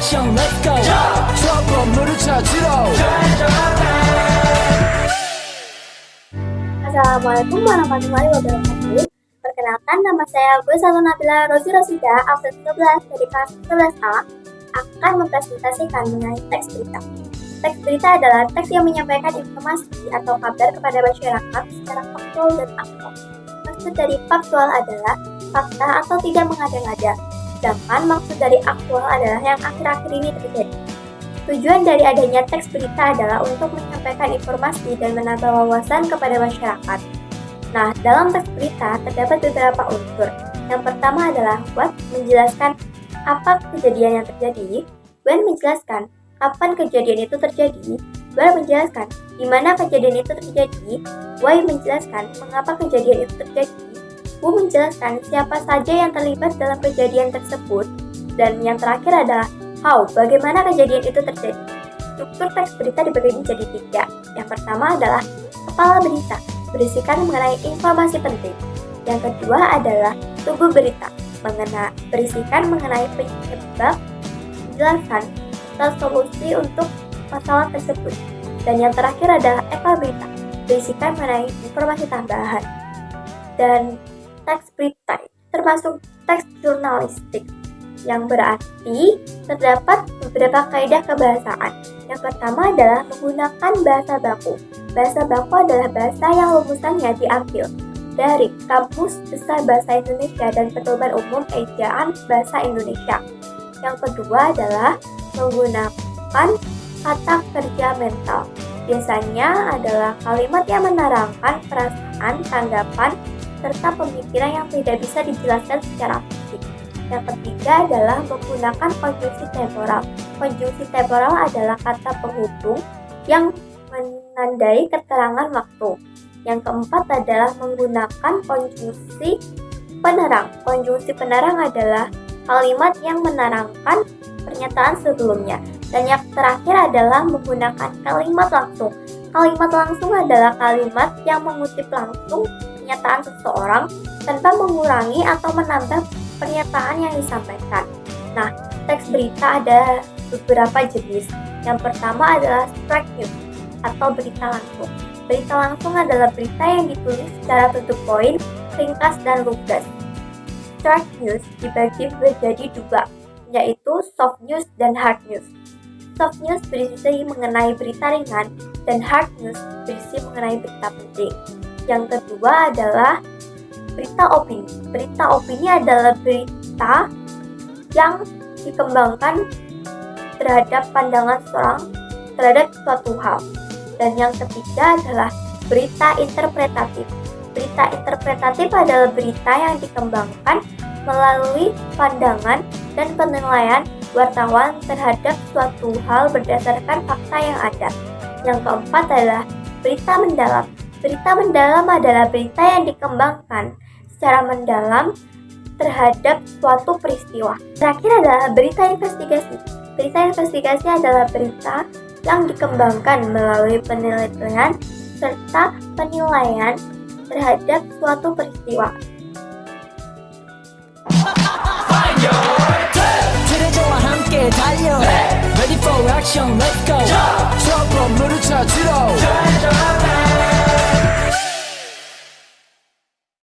action, let's go. 추억 건물을 찾으러. Assalamualaikum warahmatullahi wabarakatuh. Perkenalkan, nama saya Gue Satu Nabila Rozi Rosida, absen 11 dari kelas 11A, akan mempresentasikan mengenai teks berita. Teks berita adalah teks yang menyampaikan informasi atau kabar kepada masyarakat secara faktual dan aktual. Maksud dari faktual adalah fakta atau tidak mengada-ngada, sedangkan maksud dari aktual adalah yang akhir-akhir ini terjadi. Tujuan dari adanya teks berita adalah untuk menyampaikan informasi dan menambah wawasan kepada masyarakat. Nah, dalam teks berita terdapat beberapa unsur. Yang pertama adalah what, menjelaskan apa kejadian yang terjadi. When, menjelaskan kapan kejadian itu terjadi. Where, menjelaskan di mana kejadian itu terjadi. Why, menjelaskan mengapa kejadian itu terjadi. Who, menjelaskan siapa saja yang terlibat dalam kejadian tersebut. Dan yang terakhir adalah how, bagaimana kejadian itu terjadi. Struktur teks berita dibagi menjadi 3. Yang pertama adalah kepala berita, berisikan mengenai informasi penting. Yang kedua adalah tubuh berita, berisikan mengenai penyebab, penjelasan, atau solusi untuk masalah tersebut. Dan yang terakhir adalah ekor berita, berisikan mengenai informasi tambahan. Dan teks berita termasuk teks jurnalistik, yang berarti terdapat beberapa kaidah kebahasaan. Yang pertama adalah menggunakan bahasa baku. Bahasa baku adalah bahasa yang rumusannya diambil dari Kamus Besar Bahasa Indonesia dan Pedoman Umum Ejaan Bahasa Indonesia. Yang kedua adalah menggunakan kata kerja mental. Biasanya adalah kalimat yang menerangkan perasaan, tanggapan, serta pemikiran yang tidak bisa dijelaskan secara fisik. Yang ketiga adalah menggunakan konjungsi temporal. Konjungsi temporal adalah kata penghubung yang menandai keterangan waktu. Yang keempat adalah menggunakan konjungsi penerang. Konjungsi penerang adalah kalimat yang menerangkan pernyataan sebelumnya. Dan yang terakhir adalah menggunakan kalimat langsung. Kalimat langsung adalah kalimat yang mengutip langsung pernyataan seseorang tanpa mengurangi atau menambah pernyataan yang disampaikan. Nah, teks berita ada beberapa jenis. Yang pertama adalah straight news atau berita langsung. Berita langsung adalah berita yang ditulis secara to the point, ringkas dan lugas. Straight news dibagi menjadi 2, yaitu soft news dan hard news. Soft news berisi mengenai berita ringan dan hard news berisi mengenai berita penting. Yang kedua adalah berita opini. Berita opini adalah berita yang dikembangkan terhadap pandangan seseorang terhadap suatu hal. Dan yang ketiga adalah berita interpretatif. Berita interpretatif adalah berita yang dikembangkan melalui pandangan dan penilaian wartawan terhadap suatu hal berdasarkan fakta yang ada. Yang keempat adalah berita mendalam. Berita mendalam adalah berita yang dikembangkan secara mendalam terhadap suatu peristiwa. Terakhir adalah berita investigasi. Berita investigasi adalah berita yang dikembangkan melalui penelitian serta penilaian terhadap suatu peristiwa. Ready for action, let's go. 추억 건물을 찾으러.